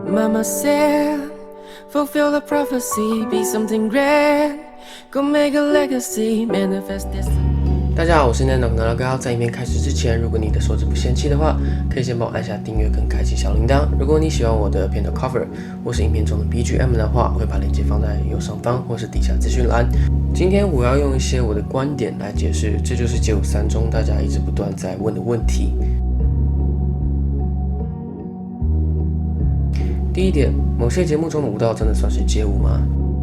Mama said, fulfill the prophecy, be something grand, go make a legacy, manifest destiny. 大家好，我是 Nano。在影片开始之前，如果你的手指不嫌弃的话，可以先帮我按下订阅跟开启小铃铛。如果你喜欢我的片头 cover 或是影片中的 BGM 的话，我会把链接放在右上方或是底下资讯栏。今天我要用一些我的观点来解释，这就是街舞3中大家一直不断在问的问题。第一点，某些节目中的舞蹈真的算是街舞吗？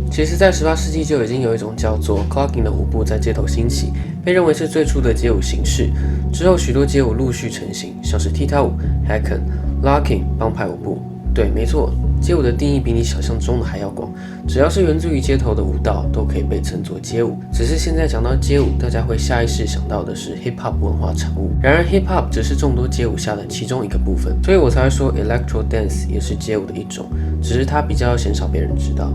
其实，在18世纪就已经有一种叫做 clogging 的舞步在街头兴起，被认为是最初的街舞形式。之后，许多街舞陆续成型，像是踢踏舞、hacken、locking、帮派舞步。对，没错，街舞的定义比你想象中的还要广，只要是源自于街头的舞蹈，都可以被称作街舞。只是现在讲到街舞，大家会下意识想到的是 hip hop 文化产物。然而 hip hop 只是众多街舞下的其中一个部分，所以我才会说 electro dance 也是街舞的一种，只是它比较鲜少被人知道。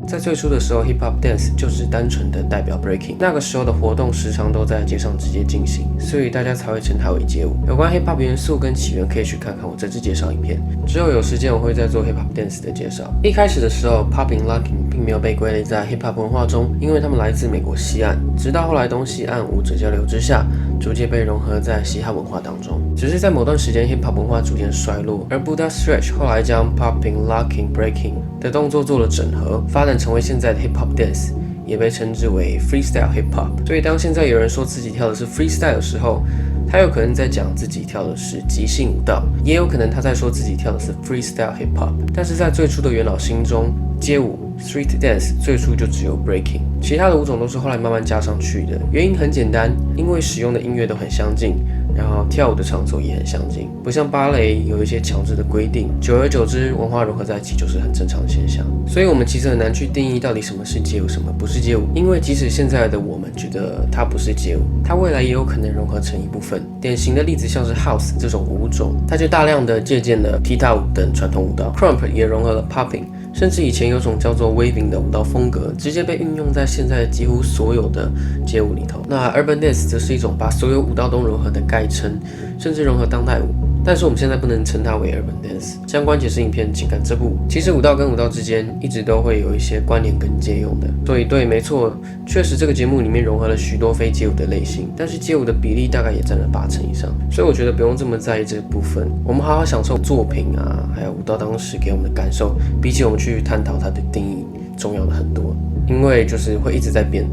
在最初的时候 ，hip hop dance 就是单纯的代表 breaking， 那个时候的活动时常都在街上直接进行，所以大家才会称它为街舞。有关 hip hop 元素跟起源，可以去看看我这支介绍影片。之后有时间我会再做 hip hop dance 的介绍。一开始的时候 ，popping、locking 并没有被归类在 hip hop 文化中，因为它们来自美国西岸。直到后来东西岸舞者交流之下，逐渐被融合在嘻哈文化当中。只是在某段时间 hip hop 文化逐渐衰落，而 Buddha Stretch 后来将 popping、locking、breaking 的动作做了整合，发展成为现在的 hip hop dance， 也被称之为 freestyle hip hop。所以当现在有人说自己跳的是 freestyle 的时候，他有可能在讲自己跳的是即兴舞蹈，也有可能他在说自己跳的是 freestyle hip hop。但是在最初的元老心中，街舞 street dance 最初就只有 breaking， 其他的舞种都是后来慢慢加上去的。原因很简单，因为使用的音乐都很相近，然后跳舞的场所也很相近，不像芭蕾有一些强制的规定，久而久之文化融合在一起就是很正常的现象。所以我们其实很难去定义到底什么是街舞，什么不是街舞，因为即使现在的我们觉得它不是街舞，它未来也有可能融合成一部分。典型的例子像是 House 这种舞种，它就大量的借鉴了踢踏舞等传统舞蹈 ，Crump 也融合了 Popping， 甚至以前有种叫做 Waving 的舞蹈风格，直接被运用在现在几乎所有的街舞里头。那 Urban Dance 则是一种把所有舞蹈都融合的概称，甚至融合当代舞。但是我们现在不能称它为 Urban Dance。相关解释影片请看这部。其实舞蹈跟舞蹈之间一直都会有一些关联跟借用的。所以对，没错，确实这个节目里面融合了许多非街舞的类型，但是街舞的比例大概也占了80%以上。所以我觉得不用这么在意这个部分，我们好好享受作品啊，还有舞蹈当时给我们的感受，比起我们去探讨它的定义重要的很多，因为就是会一直在变。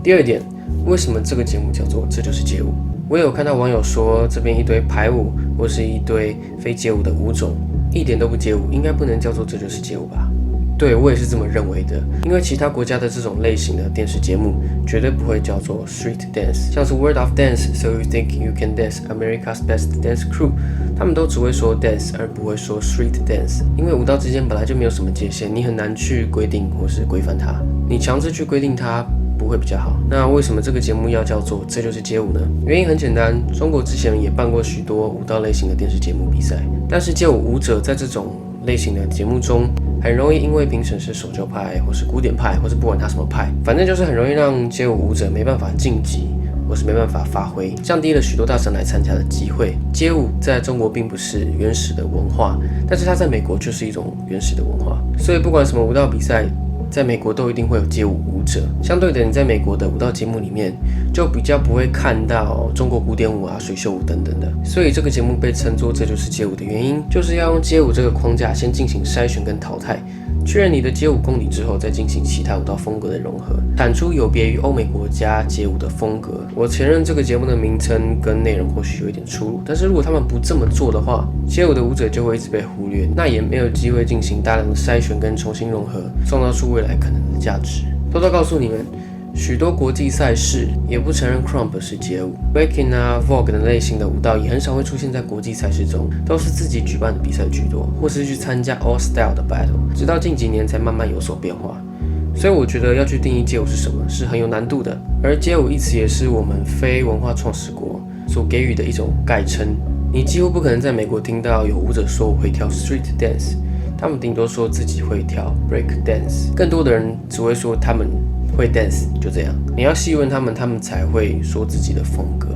第二点，为什么这个节目叫做这就是街舞？我也有看到网友说，这边一堆排舞或是一堆非街舞的舞种，一点都不街舞，应该不能叫做这就是街舞吧？对，我也是这么认为的，因为其他国家的这种类型的电视节目绝对不会叫做 street dance， 像是 World of Dance、So You Think You Can Dance、America's Best Dance Crew， 他们都只会说 dance 而不会说 street dance， 因为舞蹈之间本来就没有什么界限，你很难去规定或是规范它，你强制去规定它不会比较好。那为什么这个节目要叫做这就是街舞呢？原因很简单，中国之前也办过许多舞蹈类型的电视节目比赛，但是街舞舞者在这种类型的节目中很容易因为评审是守旧派或是古典派，或是不管他什么派，反正就是很容易让街舞舞者没办法晋级或是没办法发挥，降低了许多大神来参加的机会。街舞在中国并不是原始的文化，但是它在美国就是一种原始的文化，所以不管什么舞蹈比赛，在美国都一定会有街舞舞者。相对的，你在美国的舞蹈节目里面就比较不会看到中国古典舞啊、水袖舞等等的。所以这个节目被称作这就是街舞的原因，就是要用街舞这个框架先进行筛选跟淘汰，确认你的街舞功底之后，再进行其他舞蹈风格的融合，产出有别于欧美国家街舞的风格。我承认这个节目的名称跟内容或许有一点出入，但是如果他们不这么做的话，街舞的舞者就会一直被忽略，那也没有机会进行大量的筛选跟重新融合，创造出未来可能的价值。偷偷告诉你们，许多国际赛事也不承认 Crump 是街舞 ，Breaking 啊、Vogue 等类型的舞蹈也很少会出现在国际赛事中，都是自己举办的比赛居多，或是去参加 All Style 的 Battle， 直到近几年才慢慢有所变化。所以我觉得要去定义街舞是什么，是很有难度的。而街舞一词也是我们非文化创始国所给予的一种概称。你几乎不可能在美国听到有舞者说我会跳 Street Dance， 他们顶多说自己会跳 Break Dance， 更多的人只会说他们会 dance， 就这样。你要细问他们，他们才会说自己的风格。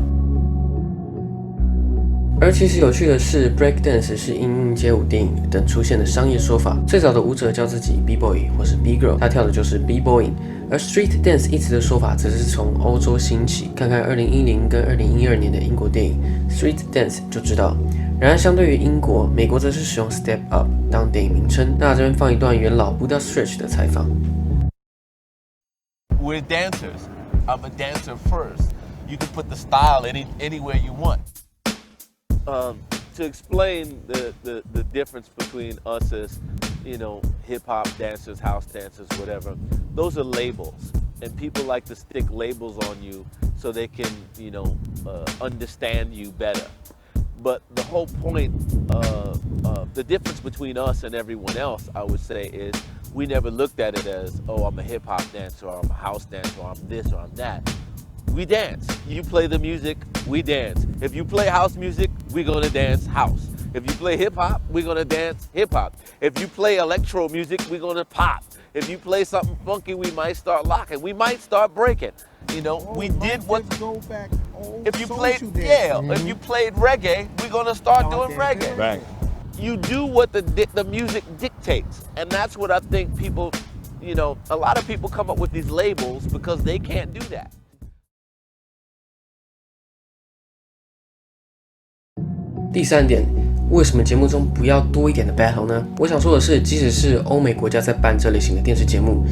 而其实有趣的是 ，breakdance 是因应街舞电影等出现的商业说法。最早的舞者叫自己 b-boy 或是 b-girl， 他跳的就是 b-boying。而 street dance 一词的说法则是从欧洲兴起。看看2010跟2012年的英国电影 Street Dance 就知道。然而，相对于英国，美国则是使用 Step Up 当电影名称。那这边放一段元老 Buddha Stretch 的采访。We're dancers. I'm a dancer first. You can put the style anywhere you want. To explain the difference between us as, hip hop dancers, house dancers, whatever, those are labels. And people like to stick labels on you so they can, understand you better. But the whole point, the difference between us and everyone else, I would say, is we never looked at it as, oh, I'm a hip hop dancer, or I'm a house dancer, or I'm this, or I'm that. We dance. You play the music, we dance. If you play house music, we're gonna dance house. If you play hip hop, we're gonna dance hip hop. If you play electro music, we're gonna pop. If you play something funky, we might start locking. We might start breaking. We did what. If you played, if you played reggae, we're gonna start doing reggae. Right. You do what the music dictates, and that's what I think people, a lot of people come up with these labels because they can't do that. 第三点，为什么节目中不要多一点的 battle 呢？我想说的是，即使是欧美国家在办这类型的电视节目，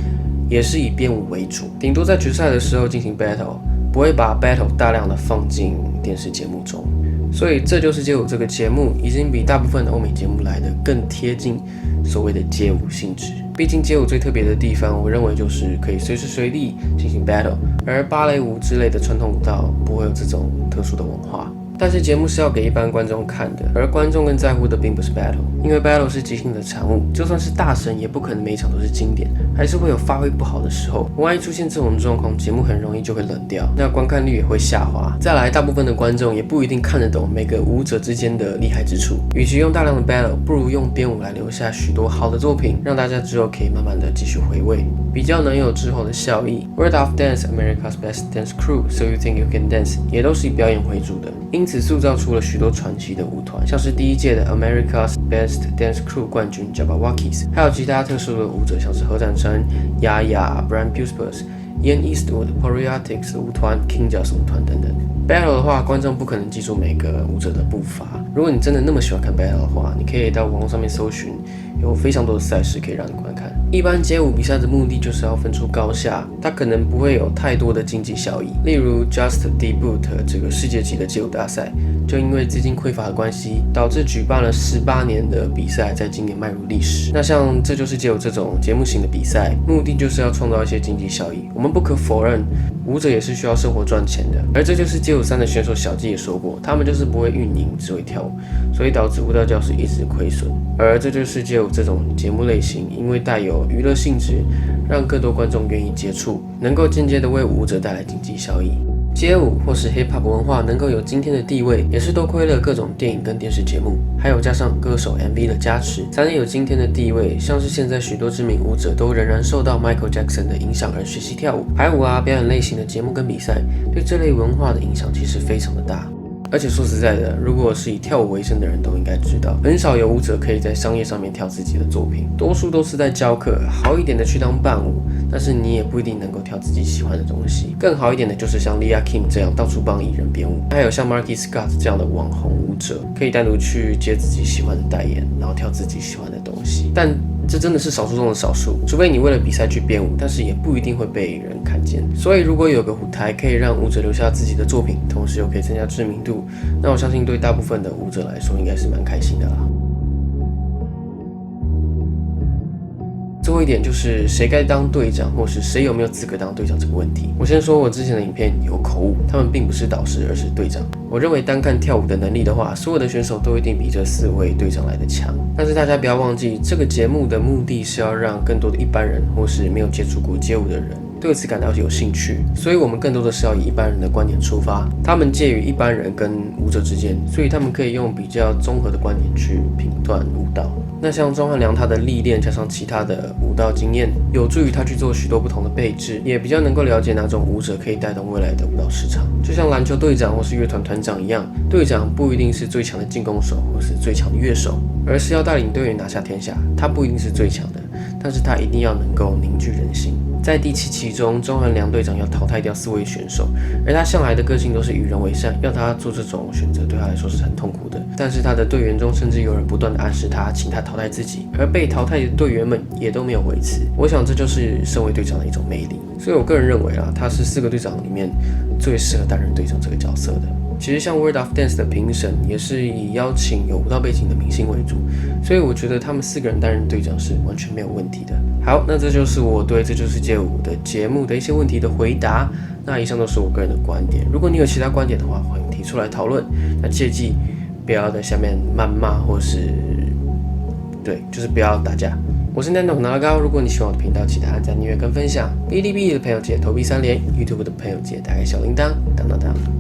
也是以编舞为主，顶多在决赛的时候进行 battle， 不会把 battle 大量的放进电视节目中。所以这就是街舞这个节目已经比大部分的欧美节目来的更贴近所谓的街舞性质。毕竟街舞最特别的地方，我认为就是可以随时随地进行 battle， 而芭蕾舞之类的传统舞蹈不会有这种特殊的文化。但是节目是要给一般观众看的，而观众更在乎的并不是 battle， 因为 battle 是即兴的产物，就算是大神也不可能每一场都是经典，还是会有发挥不好的时候。万一出现这种状况，节目很容易就会冷掉，那观看率也会下滑。再来，大部分的观众也不一定看得懂每个舞者之间的厉害之处。与其用大量的 battle， 不如用编舞来留下许多好的作品，让大家之后可以慢慢的继续回味，比较能有之后的效益。World of Dance, America's Best Dance Crew, So You Think You Can Dance 也都是以表演为主的，因此塑造出了许多传奇的舞团，像是第一届的 America's Best Dance Crew 冠军 Jabbawockeez， 还有其他特殊的舞者，像是何展成、雅雅、Brian Puspers、Ian Eastwood、Poreatics 舞团、King Jazz 舞团等等。Battle 的话，观众不可能记住每个舞者的步伐。如果你真的那么喜欢看 Battle 的话，你可以到网络上面搜寻，有非常多的赛事可以让你观看。一般街舞比赛的目的就是要分出高下，它可能不会有太多的经济效益。例如 Just Debut 这个世界级的街舞大赛，就因为资金匮乏的关系，导致举办了18年的比赛，在今年迈入历史。那像这就是街舞这种节目型的比赛，目的就是要创造一些经济效益。我们不可否认，舞者也是需要生活赚钱的，而这就是街舞3的选手小鸡也说过，他们就是不会运营，只会跳舞，所以导致舞蹈教室一直亏损。而这就是街舞这种节目类型，因为带有娱乐性质，让更多观众愿意接触，能够间接的为舞者带来经济效益。街舞或是 hip hop 文化能够有今天的地位，也是多亏了各种电影跟电视节目，还有加上歌手 MV 的加持，才能有今天的地位。像是现在许多知名舞者都仍然受到 Michael Jackson 的影响而学习跳舞、排舞啊、表演类型的节目跟比赛，对这类文化的影响其实非常的大。而且说实在的，如果是以跳舞为生的人都应该知道，很少有舞者可以在商业上面跳自己的作品，多数都是在教课，好一点的去当伴舞，但是你也不一定能够跳自己喜欢的东西。更好一点的就是像 Lia Kim 这样到处帮艺人编舞，还有像 Marky Scott 这样的网红舞者，可以单独去接自己喜欢的代言，然后跳自己喜欢的东西。但这真的是少数中的少数，除非你为了比赛去编舞，但是也不一定会被人看见。所以如果有个舞台可以让舞者留下自己的作品，同时又可以增加知名度，那我相信对大部分的舞者来说应该是蛮开心的啦。最后一点就是谁该当队长，或是谁有没有资格当队长这个问题。我先说我之前的影片有口误，他们并不是导师，而是队长。我认为单看跳舞的能力的话，所有的选手都一定比这4位队长来的强。但是大家不要忘记，这个节目的目的是要让更多的一般人或是没有接触过街舞的人对此感到有兴趣，所以我们更多的是要以一般人的观点出发，他们介于一般人跟舞者之间，所以他们可以用比较综合的观点去评断舞蹈。那像钟汉良他的历练加上其他的舞蹈经验，有助于他去做许多不同的配置，也比较能够了解哪种舞者可以带动未来的舞蹈市场。就像篮球队长或是乐团团长一样，队长不一定是最强的进攻手或是最强的乐手，而是要带领队员拿下天下。他不一定是最强的，但是他一定要能够凝聚人心。在第7期中，钟汉良队长要淘汰掉4位选手，而他向来的个性都是与人为善，要他做这种选择对他来说是很痛苦的。但是他的队员中甚至有人不断的暗示他，请他淘汰自己，而被淘汰的队员们也都没有回辞。我想这就是身为队长的一种魅力。所以我个人认为他是4个队长里面最适合担任队长这个角色的。其实像 World of Dance 的评审也是以邀请有舞蹈背景的明星为主，所以我觉得他们4个人担任队长是完全没有问题的。好，那这就是我对这就是街舞的节目的一些问题的回答。那以上都是我个人的观点，如果你有其他观点的话，欢迎提出来讨论。那切记不要在下面谩骂或是就是不要打架。我是南董拿高，如果你喜欢我的频道，记得按赞、订阅跟分享。哔哩哔哩的朋友记得投币3连，YouTube 的朋友记得打开小铃铛，当当当。